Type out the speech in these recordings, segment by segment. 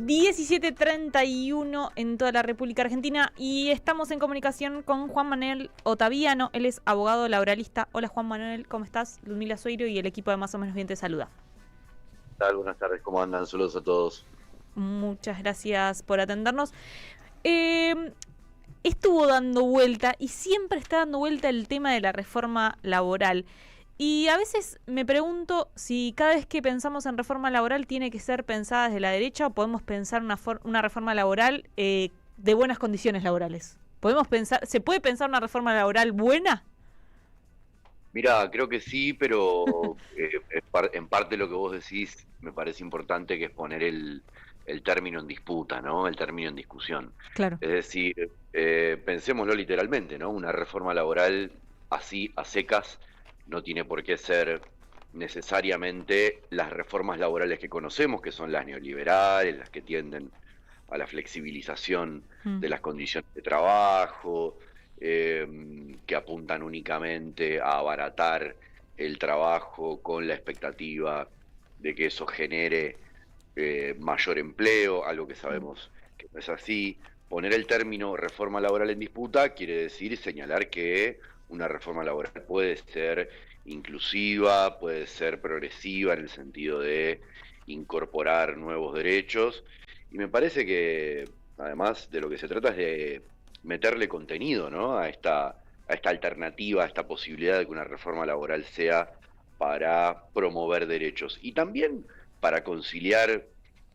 17:31 en toda la República Argentina y estamos en comunicación con Juan Manuel Ottaviano. Él es abogado laboralista. Hola Juan Manuel, ¿cómo estás? Ludmila Soiro y el equipo de Más o Menos Bien te saluda. ¿Qué tal? Buenas tardes, ¿cómo andan? Saludos a todos. Muchas gracias por atendernos. Estuvo dando vuelta y siempre está dando vuelta el tema de la reforma laboral. Y a veces me pregunto si cada vez que pensamos en reforma laboral tiene que ser pensada desde la derecha o podemos pensar una reforma laboral de buenas condiciones laborales. ¿Se puede pensar una reforma laboral buena? Mira, creo que sí, pero en parte lo que vos decís me parece importante, que es poner el término en disputa, ¿no? El término en discusión. Claro. Es decir, pensémoslo literalmente, ¿no? Una reforma laboral así, a secas, no tiene por qué ser necesariamente las reformas laborales que conocemos, que son las neoliberales, las que tienden a la flexibilización de las condiciones de trabajo, que apuntan únicamente a abaratar el trabajo con la expectativa de que eso genere mayor empleo, algo que sabemos que no es así. Poner el término reforma laboral en disputa quiere decir señalar que una reforma laboral puede ser inclusiva, puede ser progresiva en el sentido de incorporar nuevos derechos, y me parece que además de lo que se trata es de meterle contenido, ¿no? a esta alternativa, a esta posibilidad de que una reforma laboral sea para promover derechos y también para conciliar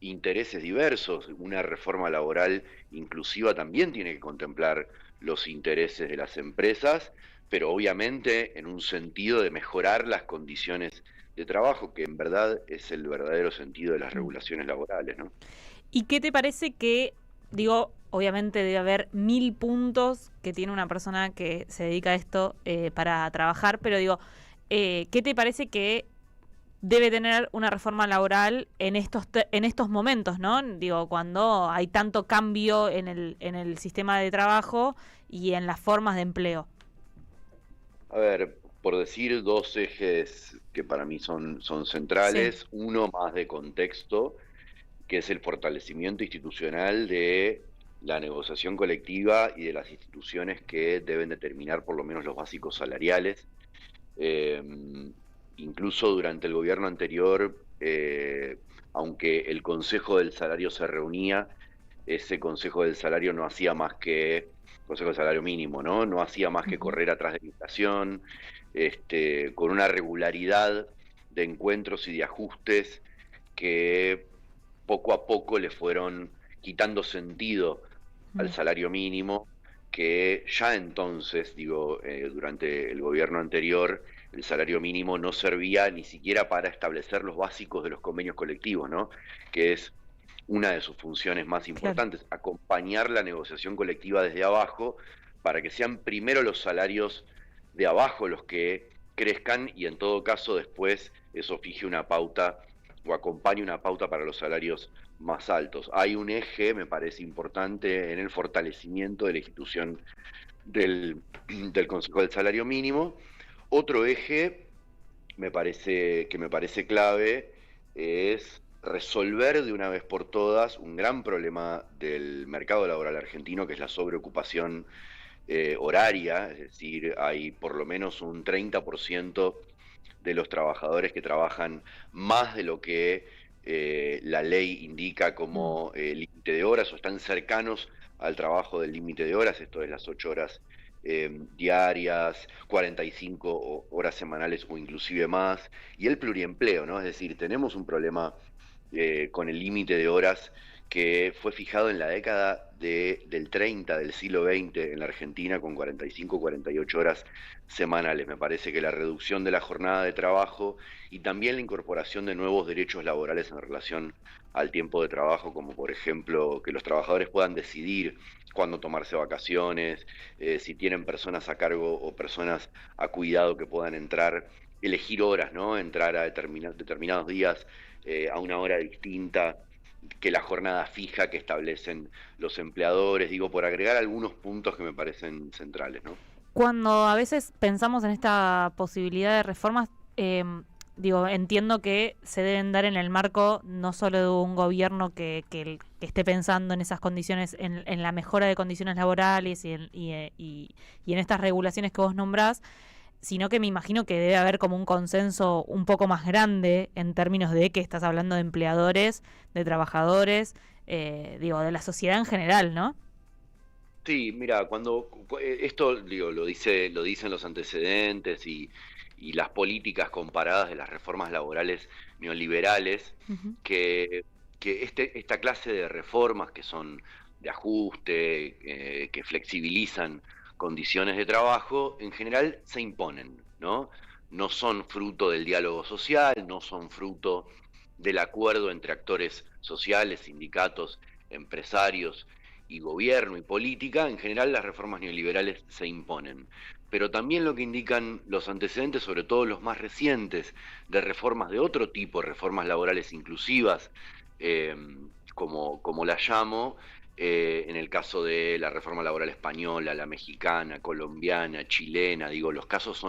intereses diversos. Una reforma laboral inclusiva también tiene que contemplar los intereses de las empresas, pero obviamente en un sentido de mejorar las condiciones de trabajo, que en verdad es el verdadero sentido de las regulaciones laborales, ¿no? ¿Y qué te parece que, obviamente debe haber 1000 puntos que tiene una persona que se dedica a esto para trabajar, pero ¿qué te parece que debe tener una reforma laboral en estos momentos, ¿no? Cuando hay tanto cambio en el sistema de trabajo y en las formas de empleo. A ver, por decir dos ejes que para mí son centrales, sí. Uno más de contexto, que es el fortalecimiento institucional de la negociación colectiva y de las instituciones que deben determinar por lo menos los básicos salariales. Incluso durante el gobierno anterior, aunque el Consejo del Salario se reunía, ese Consejo del Salario no hacía más que, Consejo del Salario Mínimo, no hacía más que correr atrás de la inflación, con una regularidad de encuentros y de ajustes que poco a poco le fueron quitando sentido al salario mínimo, que ya entonces, durante el gobierno anterior, el salario mínimo no servía ni siquiera para establecer los básicos de los convenios colectivos, ¿no? Que es una de sus funciones más importantes, claro. Acompañar la negociación colectiva desde abajo para que sean primero los salarios de abajo los que crezcan y en todo caso después eso fije una pauta o acompañe una pauta para los salarios más altos. Hay un eje, me parece importante, en el fortalecimiento de la institución del Consejo del Salario Mínimo. Otro eje me parece clave es resolver de una vez por todas un gran problema del mercado laboral argentino, que es la sobreocupación horaria, es decir, hay por lo menos un 30% de los trabajadores que trabajan más de lo que la ley indica como límite de horas, o están cercanos al trabajo del límite de horas, esto es las 8 horas diarias, 45 horas semanales o inclusive más, y el pluriempleo, ¿no? Es decir, tenemos un problema con el límite de horas que fue fijado en la década del 30 del siglo XX en la Argentina con 45, 48 horas semanales. Me parece que la reducción de la jornada de trabajo y también la incorporación de nuevos derechos laborales en relación al tiempo de trabajo, como por ejemplo que los trabajadores puedan decidir cuándo tomarse vacaciones, si tienen personas a cargo o personas a cuidado que puedan entrar, elegir horas, ¿no? Entrar a determinados días a una hora distinta que la jornada fija que establecen los empleadores, por agregar algunos puntos que me parecen centrales, ¿no? Cuando a veces pensamos en esta posibilidad de reformas, digo, entiendo que se deben dar en el marco no solo de un gobierno que esté pensando en esas condiciones, en la mejora de condiciones laborales y en estas regulaciones que vos nombrás, sino que me imagino que debe haber como un consenso un poco más grande en términos de que estás hablando de empleadores, de trabajadores, digo, de la sociedad en general, ¿no? Sí, mira, esto digo, lo dicen los antecedentes y las políticas comparadas de las reformas laborales neoliberales, Ujú. que, esta clase de reformas que son de ajuste, que flexibilizan condiciones de trabajo, en general se imponen, ¿no? No son fruto del diálogo social, no son fruto del acuerdo entre actores sociales, sindicatos, empresarios y gobierno y política. En general las reformas neoliberales se imponen. Pero también lo que indican los antecedentes, sobre todo los más recientes, de reformas de otro tipo, reformas laborales inclusivas, eh, como la llamo, en el caso de la reforma laboral española, la mexicana, colombiana, chilena, digo, los casos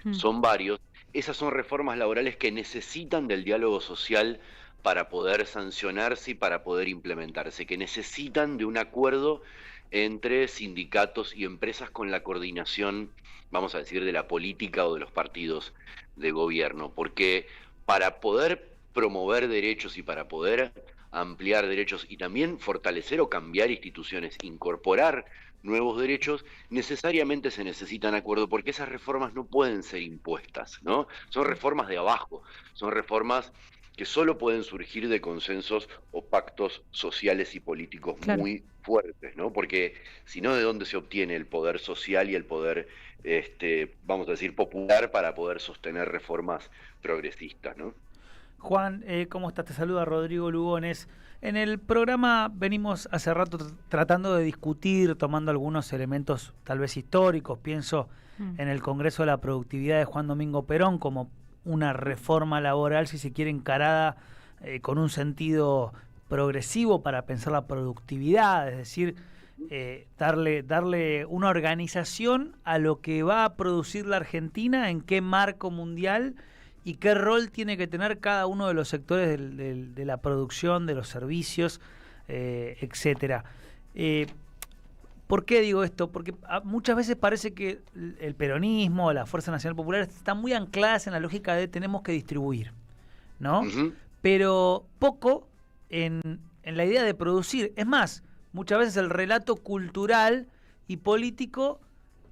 Mm. son varios. Esas son reformas laborales que necesitan del diálogo social para poder sancionarse y para poder implementarse, que necesitan de un acuerdo entre sindicatos y empresas con la coordinación, vamos a decir, de la política o de los partidos de gobierno, porque para poder promover derechos y para poder ampliar derechos y también fortalecer o cambiar instituciones, incorporar nuevos derechos, necesariamente se necesitan acuerdos, porque esas reformas no pueden ser impuestas, ¿no? Son reformas de abajo, son reformas que solo pueden surgir de consensos o pactos sociales y políticos Claro. muy fuertes, ¿no? Porque si no, ¿de dónde se obtiene el poder social y el poder, vamos a decir, popular para poder sostener reformas progresistas, ¿no? Juan, ¿cómo estás? Te saluda Rodrigo Lugones. En el programa venimos hace rato tratando de discutir, tomando algunos elementos tal vez históricos. Pienso Mm. en el Congreso de la Productividad de Juan Domingo Perón como una reforma laboral, si se quiere, encarada con un sentido progresivo para pensar la productividad, es decir, darle una organización a lo que va a producir la Argentina, en qué marco mundial y qué rol tiene que tener cada uno de los sectores de la producción, de los servicios, etcétera. ¿Por qué digo esto? Porque muchas veces parece que el peronismo, la Fuerza Nacional Popular, están muy ancladas en la lógica de tenemos que distribuir, ¿no? Ujú. Pero poco en la idea de producir. Es más, muchas veces el relato cultural y político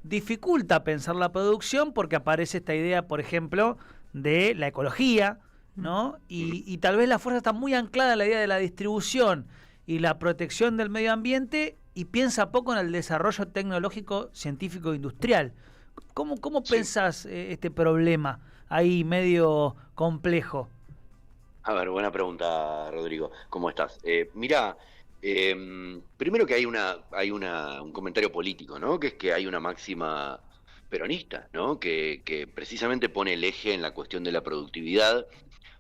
dificulta pensar la producción porque aparece esta idea, por ejemplo, de la ecología, ¿no? Y tal vez la fuerza está muy anclada en la idea de la distribución y la protección del medio ambiente y piensa poco en el desarrollo tecnológico, científico e industrial. ¿Cómo Sí. pensás este problema ahí medio complejo? A ver, buena pregunta, Rodrigo. ¿Cómo estás? Mira, primero que un comentario político, ¿no? Que es que hay una máxima peronista, ¿no? Que precisamente pone el eje en la cuestión de la productividad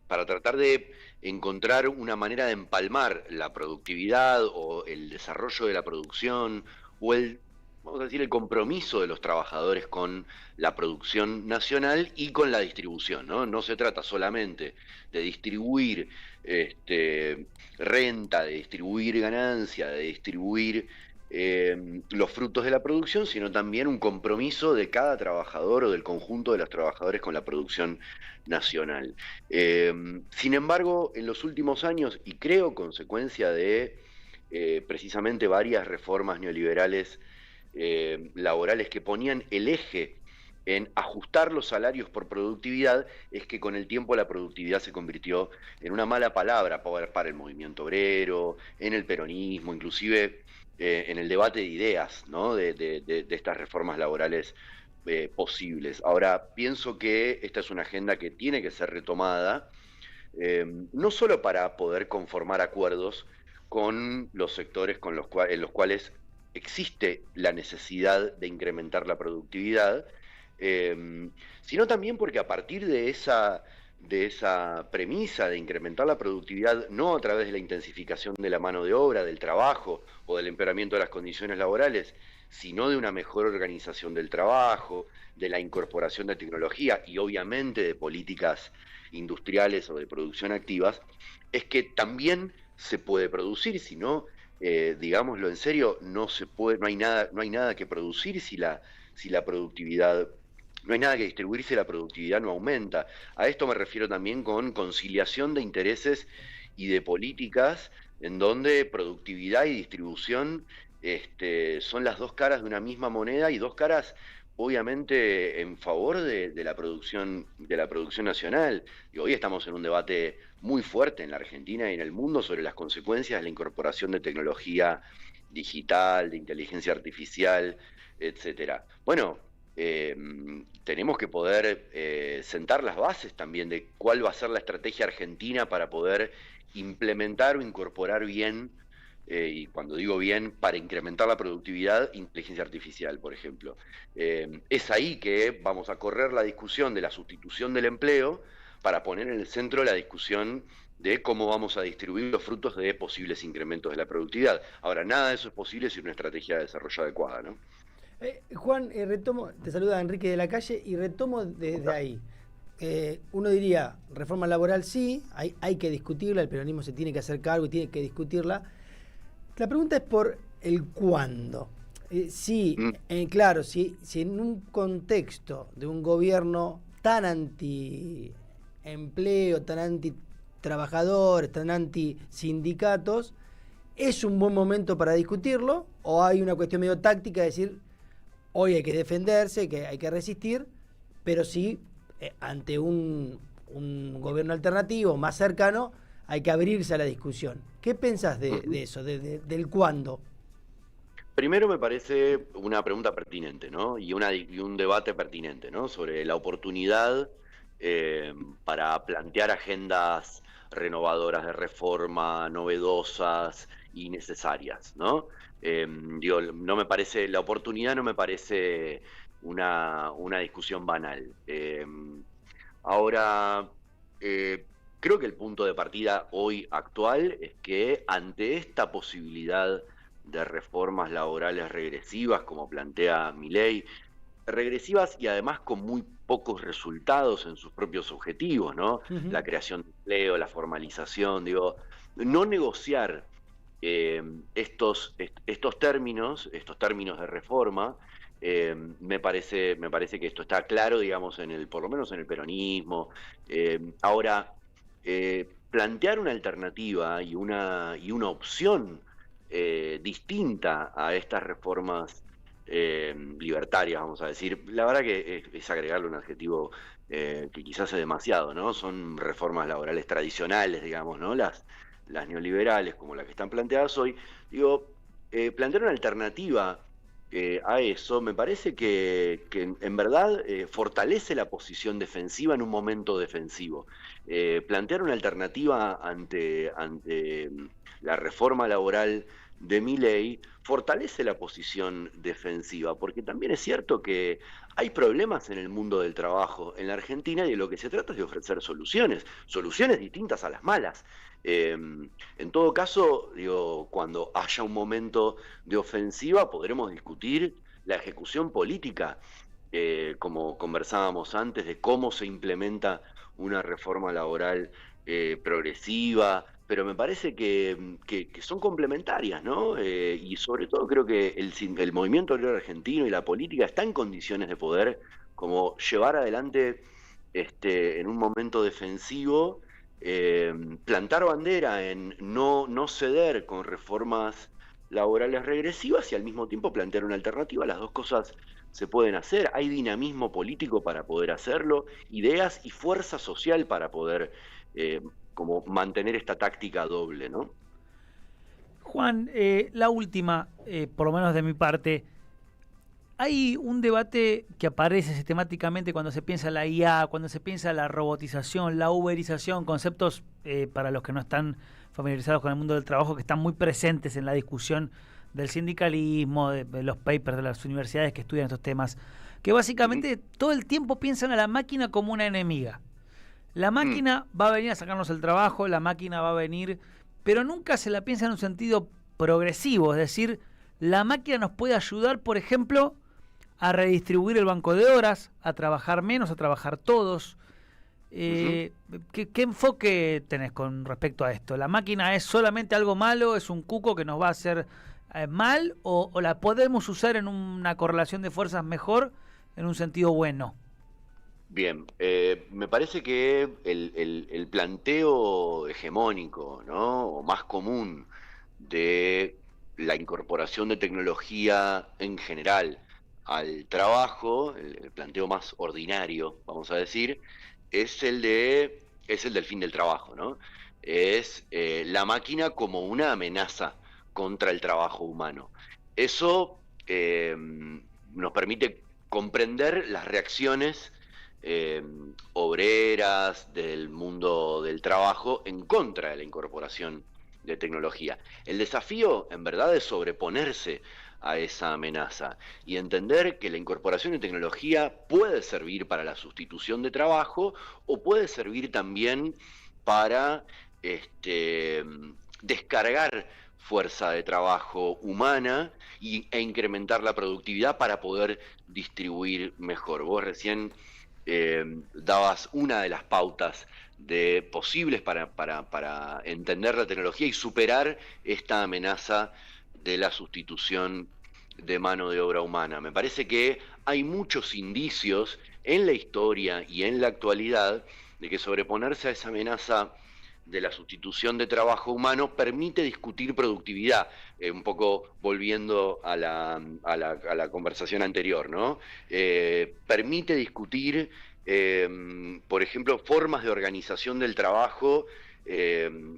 para tratar de encontrar una manera de empalmar la productividad o el desarrollo de la producción o vamos a decir, el compromiso de los trabajadores con la producción nacional y con la distribución, ¿no? No se trata solamente de distribuir renta, de distribuir ganancia, de distribuir los frutos de la producción, sino también un compromiso de cada trabajador o del conjunto de los trabajadores con la producción nacional. Sin embargo, en los últimos años, y creo consecuencia de precisamente varias reformas neoliberales laborales que ponían el eje en ajustar los salarios por productividad, es que con el tiempo la productividad se convirtió en una mala palabra para el movimiento obrero, en el peronismo, inclusive en el debate de ideas, ¿no? de estas reformas laborales posibles. Ahora, pienso que esta es una agenda que tiene que ser retomada, no solo para poder conformar acuerdos con los sectores en los cuales existe la necesidad de incrementar la productividad, sino también porque a partir de esa premisa de incrementar la productividad, no a través de la intensificación de la mano de obra, del trabajo o del empeoramiento de las condiciones laborales, sino de una mejor organización del trabajo, de la incorporación de tecnología y obviamente de políticas industriales o de producción activas, es que también se puede producir, si no, digámoslo en serio, no hay nada que producir si la productividad, no hay nada que distribuir si la productividad no aumenta. A esto me refiero también con conciliación de intereses y de políticas en donde productividad y distribución son las dos caras de una misma moneda y dos caras obviamente en favor de la producción nacional. Y hoy estamos en un debate muy fuerte en la Argentina y en el mundo sobre las consecuencias de la incorporación de tecnología digital, de inteligencia artificial, etcétera. Bueno, tenemos que poder sentar las bases también de cuál va a ser la estrategia argentina para poder implementar o incorporar bien, y cuando digo bien, para incrementar la productividad, inteligencia artificial, por ejemplo. Es ahí que vamos a correr la discusión de la sustitución del empleo para poner en el centro la discusión de cómo vamos a distribuir los frutos de posibles incrementos de la productividad. Ahora, nada de eso es posible sin una estrategia de desarrollo adecuada, ¿no? Juan, retomo, te saluda Enrique de la Calle y retomo desde ahí. Uno diría, reforma laboral sí, hay que discutirla, el peronismo se tiene que hacer cargo y tiene que discutirla. La pregunta es por el cuándo. Claro, si en un contexto de un gobierno tan anti-empleo, tan anti-trabajadores, tan anti-sindicatos, ¿es un buen momento para discutirlo? ¿O hay una cuestión medio táctica de decir, hoy hay que defenderse, que hay que resistir, pero sí, ante un gobierno alternativo más cercano, hay que abrirse a la discusión? ¿Qué pensás de eso, del cuándo? Primero me parece una pregunta pertinente, ¿no? Y un debate pertinente, ¿no? Sobre la oportunidad para plantear agendas renovadoras de reforma, novedosas y necesarias, ¿no? No me parece, la oportunidad no me parece una discusión banal. Ahora, creo que el punto de partida hoy actual es que ante esta posibilidad de reformas laborales regresivas, como plantea Milei, regresivas y además con muy pocos resultados en sus propios objetivos, ¿no? Uh-huh. La creación de empleo, la formalización, no negociar estos términos de reforma. Me parece que esto está claro, digamos, por lo menos en el peronismo. Ahora, plantear una alternativa y una opción distinta a estas reformas libertarias, vamos a decir, la verdad que es agregarle un adjetivo que quizás es demasiado, ¿no? Son reformas laborales tradicionales, digamos, ¿no? Las neoliberales, como las que están planteadas hoy. Plantear una alternativa a eso me parece que en verdad fortalece la posición defensiva en un momento defensivo. Plantear una alternativa ante la reforma laboral de Milei fortalece la posición defensiva, porque también es cierto que hay problemas en el mundo del trabajo en la Argentina y de lo que se trata es de ofrecer soluciones distintas a las malas. En todo caso, cuando haya un momento de ofensiva podremos discutir la ejecución política, como conversábamos antes, de cómo se implementa una reforma laboral progresiva, pero me parece que son complementarias, ¿no? Y sobre todo creo que el movimiento obrero argentino y la política está en condiciones de poder como llevar adelante en un momento defensivo, plantar bandera en no ceder con reformas laborales regresivas y al mismo tiempo plantear una alternativa. Las dos cosas se pueden hacer, hay dinamismo político para poder hacerlo, ideas y fuerza social para poder como mantener esta táctica doble, ¿no? Juan, la última, por lo menos de mi parte, hay un debate que aparece sistemáticamente cuando se piensa la IA, cuando se piensa la robotización, la uberización, conceptos para los que no están familiarizados con el mundo del trabajo, que están muy presentes en la discusión del sindicalismo, de los papers de las universidades que estudian estos temas, que básicamente todo el tiempo piensan a la máquina como una enemiga. La máquina va a venir a sacarnos el trabajo, la máquina va a venir, pero nunca se la piensa en un sentido progresivo, es decir, la máquina nos puede ayudar, por ejemplo, a redistribuir el banco de horas, a trabajar menos, a trabajar todos. ¿Qué enfoque tenés con respecto a esto? ¿La máquina es solamente algo malo, es un cuco que nos va a hacer mal, o la podemos usar en una correlación de fuerzas mejor, en un sentido bueno? Bien, me parece que el planteo hegemónico, ¿no? O más común de la incorporación de tecnología en general al trabajo, el planteo más ordinario, vamos a decir, es es el del fin del trabajo, ¿no? Es la máquina como una amenaza contra el trabajo humano. Eso nos permite comprender las reacciones obreras del mundo del trabajo en contra de la incorporación de tecnología. El desafío, en verdad, es sobreponerse a esa amenaza y entender que la incorporación de tecnología puede servir para la sustitución de trabajo o puede servir también para descargar fuerza de trabajo humana e incrementar la productividad para poder distribuir mejor. Vos recién dabas una de las pautas posibles para entender la tecnología y superar esta amenaza de la sustitución de mano de obra humana. Me parece que hay muchos indicios en la historia y en la actualidad de que sobreponerse a esa amenaza de la sustitución de trabajo humano permite discutir productividad, un poco volviendo a la conversación anterior, ¿no? Permite discutir, por ejemplo, formas de organización del trabajo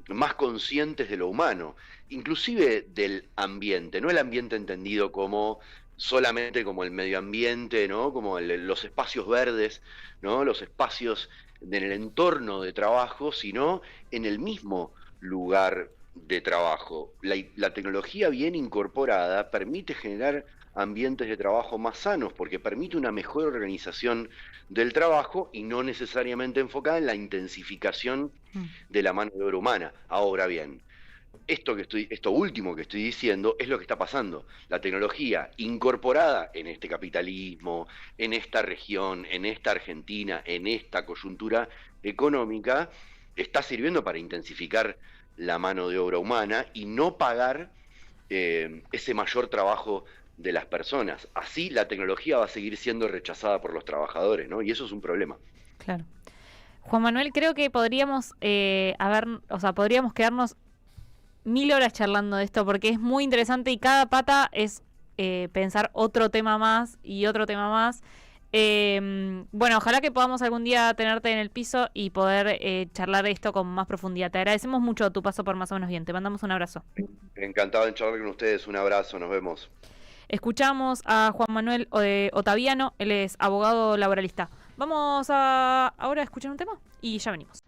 más conscientes de lo humano, inclusive del ambiente, no el ambiente entendido como solamente como el medio ambiente, ¿no? Como los espacios verdes, ¿no? Los espacios en el entorno de trabajo, sino en el mismo lugar de trabajo. La tecnología bien incorporada permite generar ambientes de trabajo más sanos, porque permite una mejor organización del trabajo y no necesariamente enfocada en la intensificación de la mano de obra humana. Ahora bien, esto último que estoy diciendo es lo que está pasando. La tecnología incorporada en este capitalismo, en esta región, en esta Argentina, en esta coyuntura económica, está sirviendo para intensificar la mano de obra humana y no pagar ese mayor trabajo de las personas. Así la tecnología va a seguir siendo rechazada por los trabajadores, ¿no? Y eso es un problema. Claro. Juan Manuel, creo que podríamos podríamos quedarnos 1000 horas charlando de esto, porque es muy interesante y cada pata es pensar otro tema más y otro tema más. Bueno, ojalá que podamos algún día tenerte en el piso y poder charlar de esto con más profundidad. Te agradecemos mucho tu paso por Más o Menos Bien. Te mandamos un abrazo. Encantado de charlar con ustedes. Un abrazo. Nos vemos. Escuchamos a Juan Manuel Ottaviano. Él es abogado laboralista. Vamos ahora a escuchar un tema y ya venimos.